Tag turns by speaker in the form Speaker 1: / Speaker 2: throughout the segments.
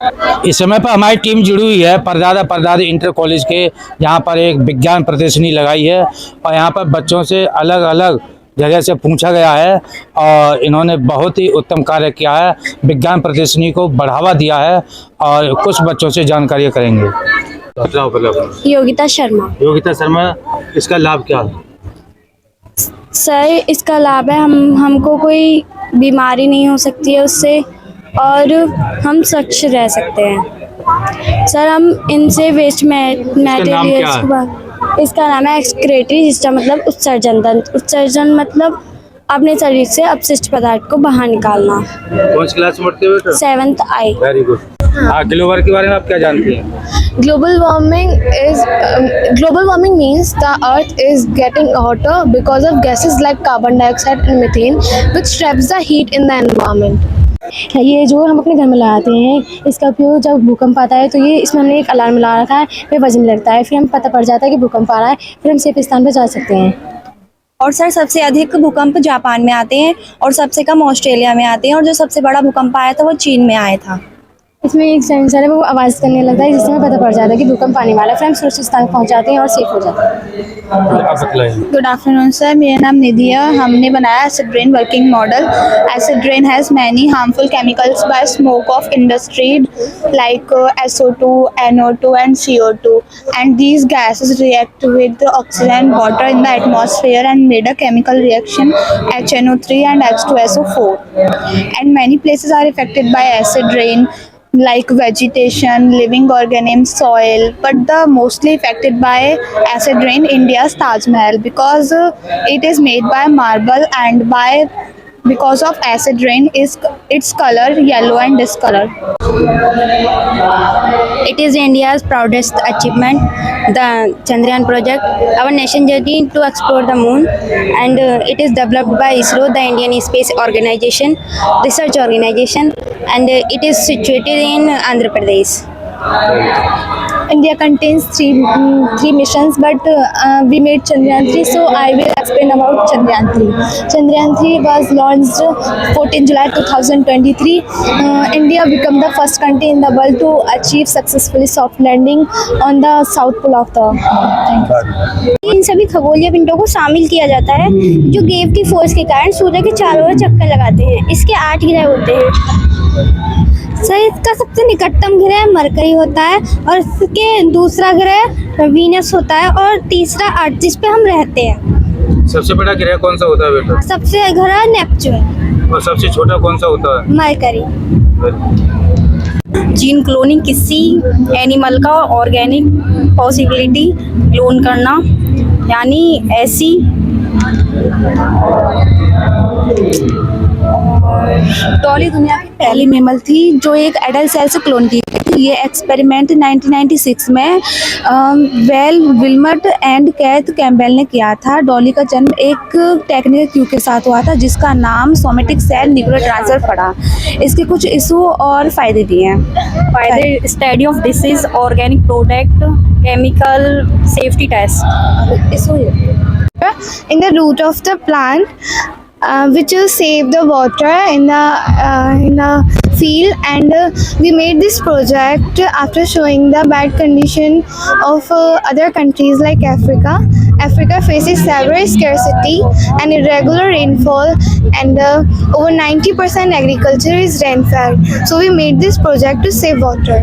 Speaker 1: इस समय पर हमारी टीम जुड़ी हुई है परदादा इंटर कॉलेज के, यहाँ पर एक विज्ञान प्रदर्शनी लगाई है और यहाँ पर बच्चों से अलग अलग जगह से पूछा गया है और इन्होंने बहुत ही उत्तम कार्य किया है, विज्ञान प्रदर्शनी को बढ़ावा दिया है और कुछ बच्चों से जानकारी करेंगे।
Speaker 2: योगिता शर्मा।
Speaker 1: योगिता शर्मा, इसका लाभ क्या है?
Speaker 2: सर, इसका लाभ है हमको कोई बीमारी नहीं हो सकती है उससे और हम स्वच्छ रह सकते हैं। सर, हम इनसे वेस्ट मटेरियल्स, इसका नाम है एक्सक्रीटरी सिस्टम, मतलब उत्सर्जन तंत्र। उत्सर्जन मतलब अपने शरीर से अपशिष्ट पदार्थ को बाहर निकालना।
Speaker 1: कौन सी क्लास में पढ़ते हो बेटा?
Speaker 2: 7th आई।
Speaker 1: Very good. ग्लोबल के बारे में आप क्या जानती हैं?
Speaker 3: Global warming means the earth is getting hotter because of gases like carbon dioxide and methane, which traps the heat in the environment.
Speaker 4: ये जो हम अपने घर में लगाते हैं, इसका उपयोग जब भूकंप आता है तो ये इसमें हमने एक अलार्म लगा रखा है, फिर वजन लगता है, फिर हम पता पड़ जाता है कि भूकंप आ रहा है, फिर हम सेफ स्थान पर जा सकते हैं।
Speaker 2: और सर, सबसे अधिक भूकंप जापान में आते हैं और सबसे कम ऑस्ट्रेलिया में आते हैं, और जो सबसे बड़ा भूकंप आया था वो चीन में आया था।
Speaker 4: इसमें एक सेंसर है, वो आवाज़ करने लगता है जिससे हमें पता पड़ जाता है कि भूकंप आने वाला है, फिर हम सुरक्षित स्थान पहुंच जाते हैं और सेफ हो जाते हैं।
Speaker 3: गुड आफ्टरनून सर, मेरा नाम निधि है। हमने बनाया acid rain working model. Acid rain has many harmful chemicals by smoke of industry like SO2, NO2 and CO2, and these gases react with oxygen and water in the atmosphere and made a chemical reaction HNO3 and H2SO4. And many places are affected by acid rain, like vegetation, living organisms, soil, but the mostly affected by acid rain India's Taj Mahal, because it is made by marble, and because of acid rain is its color yellow and discolored.
Speaker 2: It is India's proudest achievement, the Chandrayaan project. Our nation journey to explore the moon, and it is developed by ISRO, the Indian Space Organization, research organization, and it is situated in Andhra Pradesh.
Speaker 4: India contains three missions, but we made Chandrayaan 3, so I will explain about Chandrayaan 3. Chandrayaan 3 was launched 14 July 2023. India became the first country in the world to achieve successfully soft landing on the south pole of the Earth.
Speaker 2: इन सभी खगोलीय पिंडों को शामिल किया जाता है जो gravity force के कारण सूर्य के चारों ओर चक्कर लगाते हैं। इसके 8 ग्रह होते हैं। सर, इसका सबसे निकटतम ग्रह मरकरी होता है, और इसके दूसरा ग्रह वीनस होता है, और तीसरा अर्थ, जिस पे हम रहते हैं।
Speaker 1: सबसे बड़ा ग्रह कौन सा होता है बेटा?
Speaker 2: सबसे ग्रह नेपच्यून।
Speaker 1: और सबसे छोटा कौन सा होता है?
Speaker 2: मरकरी।
Speaker 5: जीन क्लोनिंग किसी एनिमल का ऑर्गेनिक पॉसिबिलिटी क्लोन करना, यानी ऐसी डॉली दुनिया की पहली मेमल थी जो एक एडल्ट सेल से क्लोन की गई थी। ये एक्सपेरिमेंट 1996 में वेल विल्मट एंड कैथ कैम्पबेल ने किया था। डॉली का जन्म एक टेक्निकल क्यू के साथ हुआ था जिसका नाम सोमेटिक सेल न्यूक्लियर ट्रांसफर पड़ा। इसके कुछ इशू और फायदे भी हैं। फायदे: study of disease, organic product, chemical safety test. Issue
Speaker 3: In the root of the plant, which will save the water in the field, and we made this project after showing the bad condition of other countries like Africa. Africa faces severe scarcity and irregular rainfall, and over 90% agriculture is rainfed. So we made this project to save water.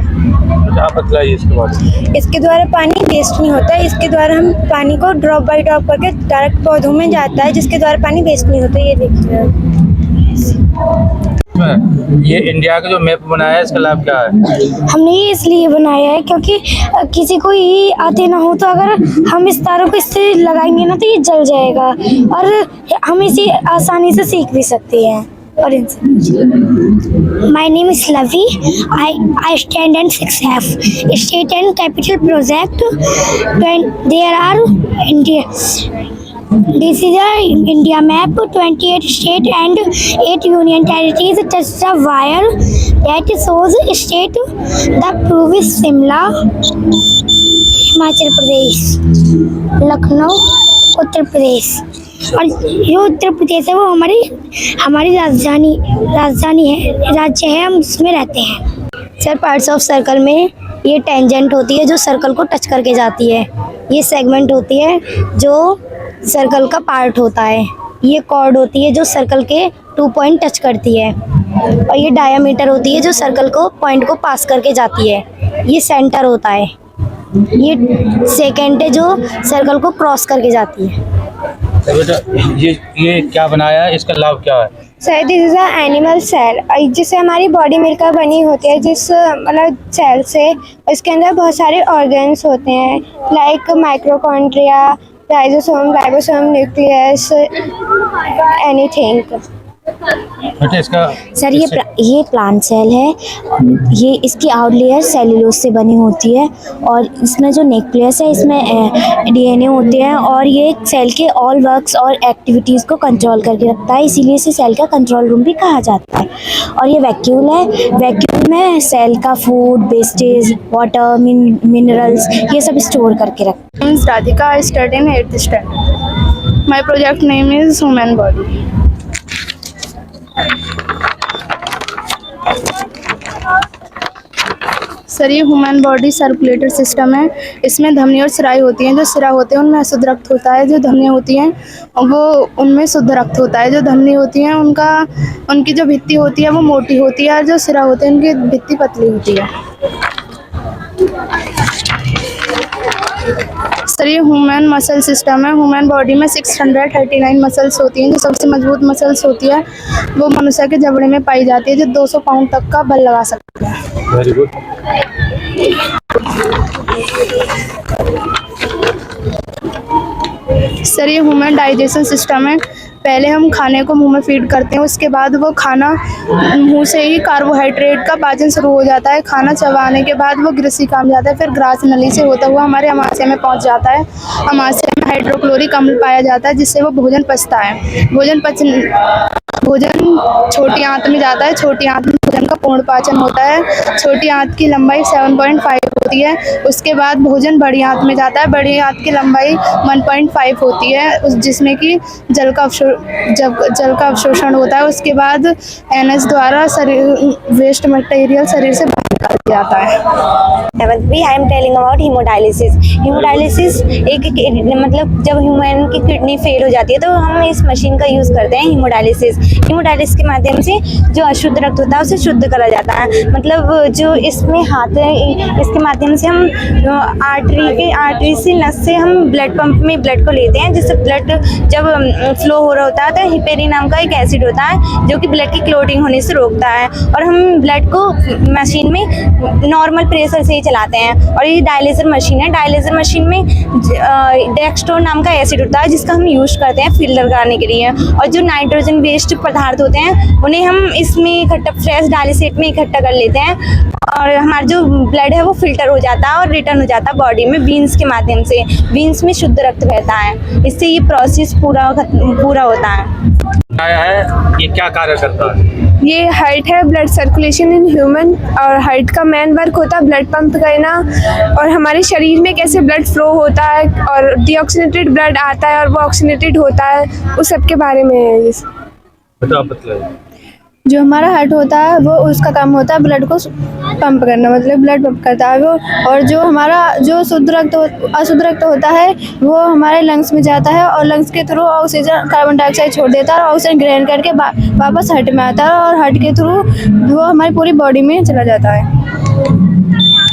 Speaker 1: आप बताइए इसके बारे में।
Speaker 2: इसके द्वारा पानी waste नहीं होता है। इसके द्वारा हम पानी को ड्रॉप बाय ड्रॉप करके डायरेक्ट पौधों में जाता है, जिसके द्वारा पानी वेस्ट नहीं होता। ये देखिए,
Speaker 1: ये इंडिया का जो मैप बनाया है, इसका लाभ क्या है?
Speaker 2: हमने ये इसलिए बनाया है क्योंकि किसी को ये आते ना हो, तो अगर हम इस तारों को इससे लगाएंगे ना तो ये जल जाएगा, और हम इसे आसानी से सीख भी सकते हैं। और My name is Lavi. I stand in 6F. State and capital project. When there are India. This is a India map. 28 state and 8 union territories touch the wire that shows state. The proof is Shimla, Himachal Pradesh, Lucknow, Uttar Pradesh. और जो उत्तर प्रदेश है वो हमारी राजधानी है, राज्य है, हम उसमें रहते हैं। सर पार्ट्स ऑफ सर्कल में ये टेंजेंट होती है जो सर्कल को टच करके जाती है, ये सेगमेंट होती है जो सर्कल का पार्ट होता है, ये कॉर्ड होती है जो सर्कल के 2 पॉइंट टच करती है, और ये डायामीटर होती है जो सर्कल को पॉइंट को पास करके जाती है, ये सेंटर होता है, ये सेकेंड है जो सर्कल को क्रॉस करके जाती है।
Speaker 1: तो बेटा ये क्या बनाया है, इसका लाभ क्या है?
Speaker 4: Sir this is a animal cell, जिससे हमारी बॉडी मिलकर बनी होती है, जिस मतलब सेल से इसके अंदर बहुत सारे ऑर्गन्स होते हैं like माइक्रोकॉन्ड्रिया, lysosome, ribosome, nucleus, anything.
Speaker 1: बेटा इसका
Speaker 2: सर ये प्लांट सेल है, ये इसकी आउट लेयर सेल्यूलोज से बनी होती है, और इसमें जो न्यूक्लियस है इसमें डीएनए होते हैं, और ये सेल के ऑल वर्क्स और एक्टिविटीज़ को कंट्रोल करके रखता है, इसीलिए इसे सेल का कंट्रोल रूम भी कहा जाता है। और ये वैक्यूल है, वैक्यूल में सेल का फूड, वेस्टेज, वाटर, मिनरल्स ये सब स्टोर करके रखता है।
Speaker 3: Radhika, I study in 8th standard. My project name is Human Body. Sir ये ह्यूमन बॉडी सर्कुलेटरी सिस्टम है, इसमें धमनी और सिराई होती हैं, जो सिरा होते हैं उनमें अशुद्ध रक्त होता है, जो धमनी होती हैं वो उनमें शुद्ध रक्त होता है, जो धमनी होती हैं उनकी जो भित्ति होती है वो मोटी होती है, और जो सिरा होते हैं उनकी भित्ति पतली होती है। सर ये ह्यूमन मसल सिस्टम है, ह्यूमन बॉडी में 639 मसल्स होती हैं, जो सबसे मजबूत मसल्स होती है वो मनुष्य के जबड़े में पाई जाती है, जो 200 पाउंड तक का बल लगा सकती है।
Speaker 1: Very good.
Speaker 3: सर ये ह्यूमन डाइजेशन सिस्टम है, पहले हम खाने को मुंह में फीड करते हैं, उसके बाद वो खाना मुंह से ही कार्बोहाइड्रेट का पाचन शुरू हो जाता है, खाना चबाने के बाद वो ग्रसिका में जाता है, फिर ग्रास नली से होता हुआ हमारे अमाशय में पहुंच जाता है, अमाशय में हाइड्रोक्लोरिक अम्ल पाया जाता है, जिससे वो भोजन पचता है, भोजन छोटी आंत में जाता है, छोटी आंत में भोजन का पूर्ण पाचन होता है, छोटी आंत की लंबाई 7.5 होती है, उसके बाद भोजन बड़ी आंत में जाता है, बड़ी आंत की लंबाई 1.5 होती है, जिसमें कि जल का अवशोषण होता है, उसके बाद एनएस द्वारा वेस्ट मटेरियल शरीर से बाहर निकाल दिया जाता है।
Speaker 2: I am telling about haemodialysis. Haemodialysis मतलब जब ह्यूमन की किडनी फेल हो जाती है तो हम इस मशीन का यूज़ करते हैं हीमोडायलिसिस। हीमोडायलिसिस के माध्यम से जो अशुद्ध रक्त होता है उसे शुद्ध करा जाता है, मतलब जो इसमें हाथ है इसके माध्यम से हम आर्टरी से नस से हम ब्लड पंप में ब्लड को लेते हैं, जिससे ब्लड जब फ्लो हो रहा होता है तो हिपेरिन नाम का एक एसिड होता है जो कि ब्लड की क्लोटिंग होने से रोकता है, और हम ब्लड को मशीन में नॉर्मल प्रेशर से ही चलाते हैं। और ये डायलिसिस मशीन है, डायलिसिस मशीन में डेक्स्ट्रोन नाम का एसिड होता है जिसका हम यूज़ करते हैं फिल्टर कराने के लिए, और जो नाइट्रोजन वेस्ट पदार्थ होते हैं उन्हें हम इसमें इकट्ठा फ्रेश डायलिसिस में इकट्ठा कर लेते हैं, और हमारा जो ब्लड है वो फिल्टर हो जाता है और रिटर्न हो जाता है बॉडी में वीन्स के माध्यम से, वीन्स में शुद्ध रक्त बहता है, इससे ये प्रोसेस पूरा होता है।
Speaker 1: आया है, ये क्या कार्य करता है?
Speaker 4: ये हार्ट है, ब्लड सर्कुलेशन इन ह्यूमन, और हार्ट का मेन वर्क होता है ब्लड पंप करना, और हमारे शरीर में कैसे ब्लड फ्लो होता है और डीऑक्सीनेटेड ब्लड आता है और वो ऑक्सीनेटेड होता है, उस सब के बारे में है ये।
Speaker 1: बताइए।
Speaker 4: जो हमारा हार्ट होता है वो उसका काम होता है ब्लड को पंप करना, मतलब ब्लड पंप करता है वो, और जो हमारा जो अशुद्ध रक्त होता है वो हमारे लंग्स में जाता है, और लंग्स के थ्रू ऑक्सीजन कार्बन डाइऑक्साइड छोड़ देता है और ऑक्सीजन ग्रहण करके वापस हार्ट में आता है, और हार्ट के थ्रू वो हमारी पूरी बॉडी में चला जाता है।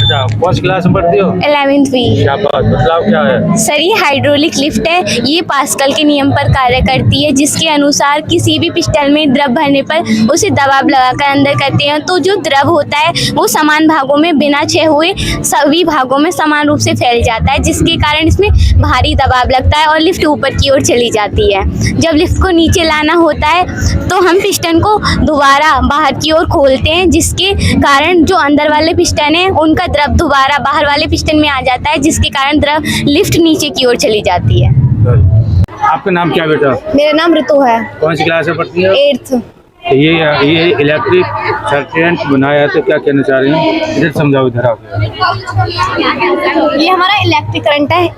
Speaker 1: कौन सी क्लास में पढ़ती हो?
Speaker 2: 11वीं।
Speaker 1: क्या बात, मतलब क्या है?
Speaker 2: सर ये हाइड्रोलिक लिफ्ट है, ये पास्कल के नियम पर कार्य करती है, जिसके अनुसार किसी भी पिस्टन में द्रव भरने पर उसे दबाव लगाकर अंदर करते हैं तो जो द्रव होता है वो समान भागों में बिना क्षय हुए सभी भागों में समान रूप से फैल जाता है, जिसके कारण इसमें भारी दबाव लगता है और लिफ्ट ऊपर की ओर चली जाती है। जब लिफ्ट को नीचे लाना होता है तो हम पिस्टन को दोबारा बाहर की ओर खोलते हैं, जिसके कारण जो अंदर वाले पिस्टन है उनका द्रव दोबारा बाहर वाले पिस्टन में आ जाता है, जिसके कारण द्रव लिफ्ट नीचे की ओर चली जाती है।
Speaker 1: आपका नाम क्या बेटा?
Speaker 4: मेरा नाम ऋतु है।
Speaker 1: कौन सी क्लास में पढ़ती है?
Speaker 4: 8th।
Speaker 1: तो ये इलेक्ट्रिक सर्किट बनाया है, तो क्या कहना चाह रहे हैं, इधर समझाओ, इधर आओ।
Speaker 4: ये हमारा इलेक्ट्रिक करंट है।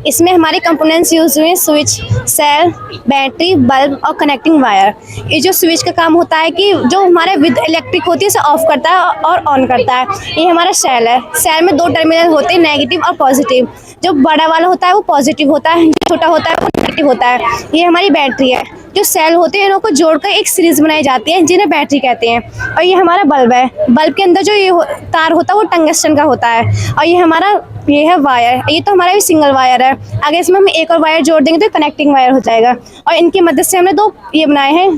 Speaker 4: इसमें हमारे कंपोनेंट्स यूज हुए हैं, स्विच, सेल, बैटरी, बल्ब और कनेक्टिंग वायर। ये जो स्विच का काम होता है कि जो हमारे विद इलेक्ट्रिक होती है उसे ऑफ करता है और ऑन करता है। ये हमारा सेल है। सेल में 2 टर्मिनल होते हैं, नेगेटिव और पॉजिटिव। जो बड़ा वाला होता है वो पॉजिटिव होता है, जो छोटा होता है वो नेगेटिव होता है। ये हमारी बैटरी है। जो सेल होते हैं इनको जोड़कर एक सीरीज बनाई जाती है जिन्हें बैटरी कहते हैं। और ये हमारा बल्ब है। बल्ब के अंदर जो तार होता है वो टंगस्टन का होता है। और ये है वायर। ये तो हमारा भी सिंगल वायर है। आगे इसमें हम एक और वायर जोड़ देंगे तो कनेक्टिंग वायर हो जाएगा। और इनकी मदद से हमने 2 ये बनाए हैं।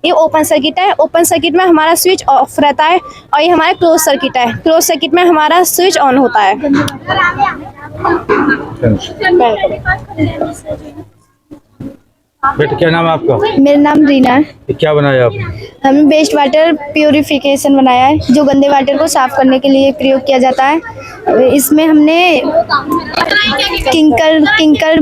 Speaker 4: ये ओपन सर्किट है। ओपन सर्किट में हमारा स्विच ऑफ रहता है और ये हमारा क्लोज सर्किट है। क्लोज सर्किट में हमारा स्विच ऑन होता है।
Speaker 1: बेटा क्या नाम है आपका?
Speaker 4: मेरा नाम रीना है।
Speaker 1: ये क्या बनाया आपने?
Speaker 4: हमने वेस्ट वाटर प्यूरिफिकेशन बनाया है, जो गंदे वाटर को साफ करने के लिए प्रयोग किया जाता है। इसमें हमने किंकर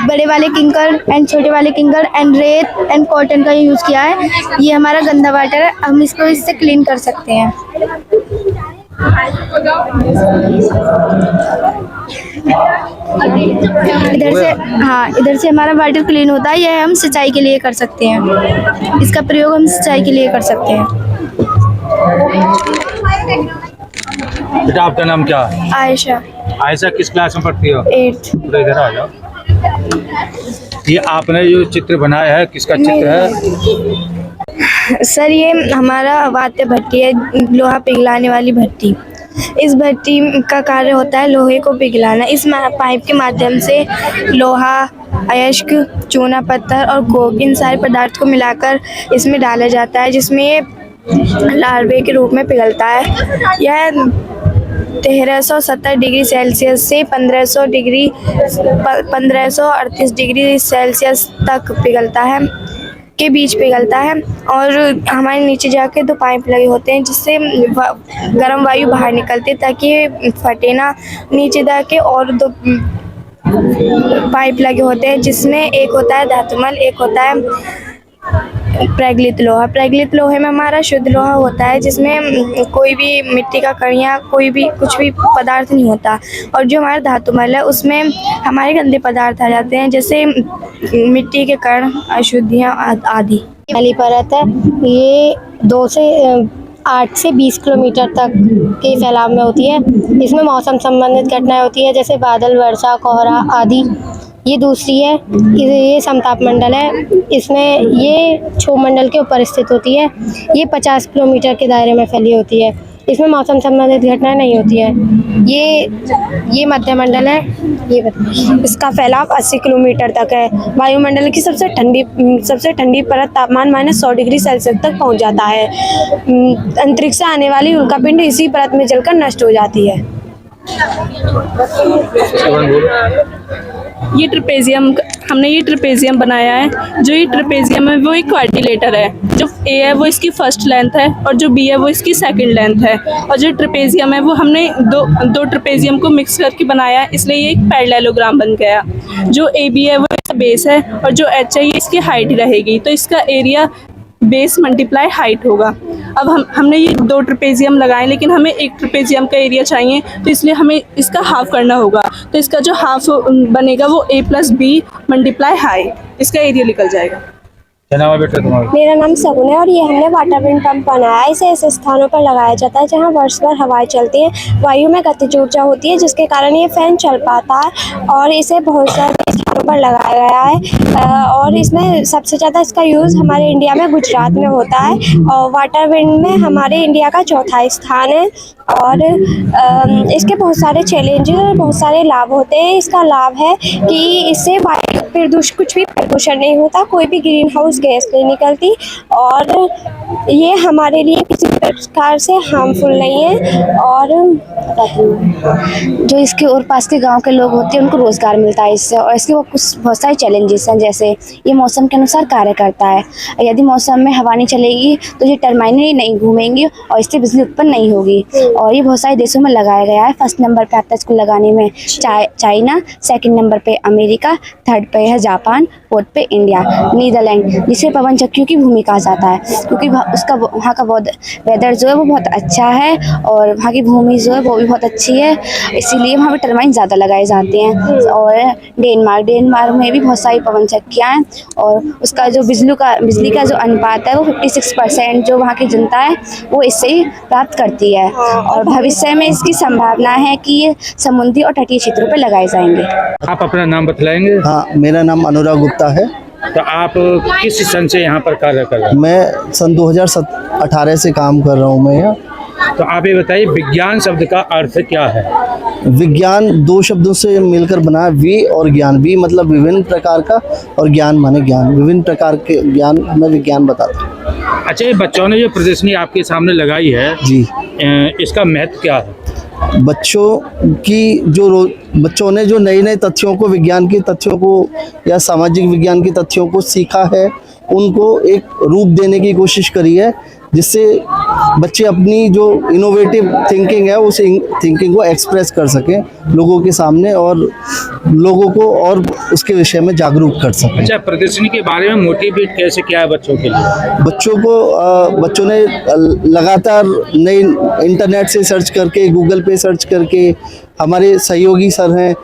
Speaker 4: बड़े वाले किंकर एंड छोटे वाले किंकर एंड रेत एंड कॉटन का यूज़ किया है। ये हमारा गंदा वाटर है, हम इसको इससे क्लीन कर सकते हैं। इधर से हमारा वाटर क्लीन होता है। यह हम सिंचाई के लिए कर सकते हैं। इसका प्रयोग हम सिंचाई के लिए कर सकते हैं।
Speaker 1: बेटा आपका नाम क्या है?
Speaker 4: आयशा,
Speaker 1: आयशा किस क्लास में पढ़ती हो?
Speaker 4: 8th।
Speaker 1: थोड़ा इधर आ जाओ। ये आपने जो चित्र बनाया है किसका चित्र है?
Speaker 4: सर ये हमारा वाद्य भट्टी है, लोहा पिघलाने वाली भट्टी। इस भट्टी का कार्य होता है लोहे को पिघलाना। इस पाइप के माध्यम से लोहा, अयस्क, चूना पत्थर और कोक इन सारे पदार्थ को मिलाकर इसमें डाला जाता है, जिसमें ये लार्वे के रूप में पिघलता है। यह 1370 डिग्री सेल्सियस से 1538 डिग्री सेल्सियस तक पिघलता है, के बीच पिघलता है। और हमारे नीचे जाके 2 पाइप लगे होते हैं जिससे गर्म वायु बाहर निकलती ताकि ये फटे ना। नीचे जाके और 2 पाइप लगे होते हैं जिसमें एक होता है धातुमल, एक होता है प्रज्वलित लोहा। प्रज्वलित लोहे में हमारा शुद्ध लोहा होता है जिसमें कोई भी मिट्टी का कण या कोई भी कुछ भी पदार्थ नहीं होता। और जो हमारा धातुमल है उसमें हमारे गंदे पदार्थ आ जाते हैं, जैसे मिट्टी के कण, अशुद्धियाँ आदि।
Speaker 2: वाली परत है, ये 8 से 20 किलोमीटर तक के फैलाव में होती है। इसमें मौसम संबंधित घटनाएं होती है जैसे बादल, वर्षा, कोहरा आदि। ये दूसरी है, ये समताप मंडल है। इसमें ये क्षोभमंडल के ऊपर स्थित होती है। ये 50 किलोमीटर के दायरे में फैली होती है। इसमें मौसम संबंधित घटनाएं नहीं होती है। ये मध्य मंडल है। ये इसका फैलाव 80 किलोमीटर तक है। वायुमंडल की सबसे ठंडी परत तापमान -100 डिग्री सेल्सियस तक पहुंच जाता है। अंतरिक्ष से आने वाली उल्कापिंड इसी परत में जलकर नष्ट हो जाती है।
Speaker 6: ये ट्रेपेजियम बनाया है। जो ये ट्रेपेजियम है वो एक क्वाड्रिलेटर है। जो ए है वो इसकी फर्स्ट लेंथ है और जो बी है वो इसकी सेकंड लेंथ है। और जो ट्रेपेजियम है वो हमने दो ट्रेपेजियम को मिक्स करके बनाया है, इसलिए ये एक पैरेललोग्राम बन गया। जो ए बी है वो इसका बेस है और जो एच है ये इसकी हाइट रहेगी, तो इसका एरिया बेस मल्टीप्लाई हाइट होगा। अब हमने ये 2 ट्रेपेजियम लगाए, लेकिन हमें एक ट्रेपेजियम का एरिया चाहिए, तो इसलिए हमें इसका हाफ करना होगा। तो इसका जो हाफ बनेगा वो a + b मल्टीप्लाई हाइट, इसका एरिया निकल जाएगा।
Speaker 1: क्या नाम है बेटा तुम्हारा?
Speaker 2: मेरा नाम सगुन है और ये हमने वाटर विंड पंप बनाया है। इसे ऐसे स्थानों पर लगाया जाता है जहाँ वर्ष भर हवाएं चलती हैं, वायु में गतिज ऊर्जा होती है, जिसके कारण ये फैन चल पाता है। और इसे बहुत सारे स्थानों पर लगाया गया है और इसमें सबसे ज़्यादा इसका यूज़ हमारे इंडिया में गुजरात में होता है। और वाटर विंड में हमारे इंडिया का 4था स्थान है। और इसके बहुत सारे चैलेंजेस और बहुत सारे लाभ होते हैं। इसका लाभ है कि इससे कुछ भी प्रदूषण नहीं होता, कोई भी ग्रीन हाउस गैस नहीं निकलती। और ये हमारे लिए किसी प्रकार से हार्मफुल नहीं है और
Speaker 5: जो इसके और पास के गांव के लोग होते हैं उनको रोज़गार मिलता है इससे, और इसके वो कुछ बहुत सारे चैलेंजेस हैं, जैसे ये मौसम के अनुसार कार्य करता है। यदि मौसम में हवा नहीं चलेगी तो ये टरबाइनें नहीं घूमेंगी और इससे बिजली उत्पन्न नहीं होगी। और ये बहुत सारे देशों में लगाया गया है। फर्स्ट नंबर पे आता है इसको लगाने में चाइना, सेकंड नंबर पे अमेरिका, थर्ड पे है जापान, फोर्थ पे इंडिया, नीदरलैंड, जिसे पवन चक्कियों की भूमि कहा जाता है, क्योंकि उसका वहाँ का वेदर जो है वो बहुत अच्छा है और वहाँ की भूमि जो है वो भी बहुत अच्छी है, इसीलिए वहाँ पे टरबाइन ज़्यादा लगाए जाते हैं। और डेनमार्क में भी बहुत सारी पवन चक्कियाँ हैं और उसका जो बिजली का जो अनुपात है वो 56% जो वहाँ की जनता है वो इससे ही प्राप्त करती है। और भविष्य में इसकी संभावना है कि ये समुद्री और तटीय क्षेत्रों पर लगाए जाएंगे।
Speaker 1: आप अपना नाम बतलाएंगे?
Speaker 7: हाँ, मेरा नाम अनुराग गुप्ता है।
Speaker 1: तो आप किस सन से यहाँ पर कार्य कर रहे हैं?
Speaker 7: मैं सन 2018 से काम कर रहा हूँ मैं यहाँ।
Speaker 1: तो आप ये बताइए, विज्ञान शब्द का अर्थ क्या है?
Speaker 7: विज्ञान दो शब्दों से मिलकर बना है, वी और ज्ञान। वी मतलब विभिन्न प्रकार का और ज्ञान माने ज्ञान, विभिन्न प्रकार के ज्ञान में विज्ञान बताता हूँ।
Speaker 1: अच्छा, ये बच्चों ने जो प्रदर्शनी आपके सामने लगाई है
Speaker 7: जी,
Speaker 1: इसका महत्व क्या है?
Speaker 7: बच्चों ने जो नए नए तथ्यों को, विज्ञान के तथ्यों को या सामाजिक विज्ञान के तथ्यों को सीखा है, उनको एक रूप देने की कोशिश करी है, जिससे बच्चे अपनी जो इनोवेटिव थिंकिंग है उस थिंकिंग को एक्सप्रेस कर सकें लोगों के सामने और लोगों को और उसके विषय में जागरूक कर सकें।
Speaker 1: अच्छा, प्रदर्शनी के बारे में मोटिवेट कैसे किया है बच्चों के लिए?
Speaker 7: बच्चों ने लगातार नए इंटरनेट से सर्च करके, गूगल पे सर्च करके, हमारे सहयोगी सर हैं,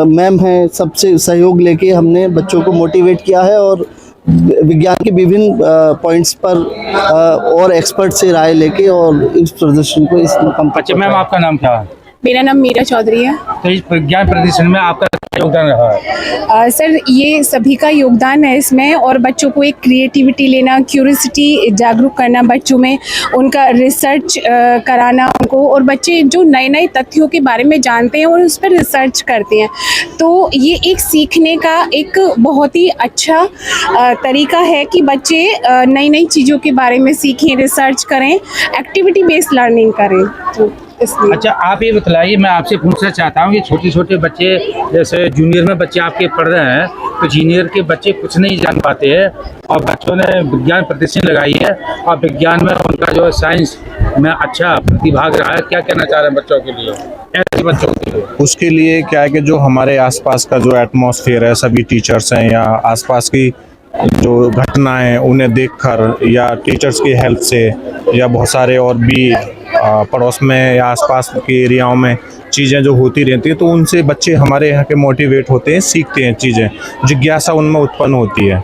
Speaker 7: मैम हैं, सबसे सहयोग लेके हमने बच्चों को मोटिवेट किया है और विज्ञान के विभिन्न पॉइंट्स पर और एक्सपर्ट से राय लेके और इस प्रदर्शन को इस मुकाम पर।
Speaker 1: अच्छा मैम, आपका नाम क्या है?
Speaker 8: मेरा नाम मीरा चौधरी है।
Speaker 1: तो इस विज्ञान प्रदर्शन में आपका क्या योगदान रहा है?
Speaker 8: सर, ये सभी का योगदान है इसमें, और बच्चों को एक क्रिएटिविटी लेना, क्यूरियोसिटी जागरूक करना बच्चों में, उनका रिसर्च कराना उनको, और बच्चे जो नए नए तथ्यों के बारे में जानते हैं और उस पर रिसर्च करते हैं, तो ये एक सीखने का एक बहुत ही अच्छा तरीका है कि बच्चे नई नई चीज़ों के बारे में सीखें, रिसर्च करें, एक्टिविटी बेस्ड लर्निंग करें। तो
Speaker 1: अच्छा, आप ये बताइए, मैं आपसे पूछना चाहता हूँ कि छोटे छोटे बच्चे, जैसे जूनियर में बच्चे आपके पढ़ रहे हैं, तो जूनियर के बच्चे कुछ नहीं जान पाते हैं और बच्चों ने विज्ञान प्रदर्शनी लगाई है और विज्ञान में उनका जो साइंस में अच्छा प्रतिभाग रहा है, क्या कहना चाह रहे हैं बच्चों के लिए, ऐसे बच्चों के लिए?
Speaker 9: उसके लिए क्या है कि जो हमारे आसपास का जो एटमॉस्फेयर है, सभी टीचर्स हैं या आसपास की जो घटनाएं उन्हें देखकर या टीचर्स की हेल्प से या बहुत सारे और भी पड़ोस में या आसपास के एरियाओं में चीज़ें जो होती रहती हैं, तो उनसे बच्चे हमारे यहाँ के मोटिवेट होते हैं, सीखते हैं चीज़ें, जिज्ञासा उनमें उत्पन्न होती है।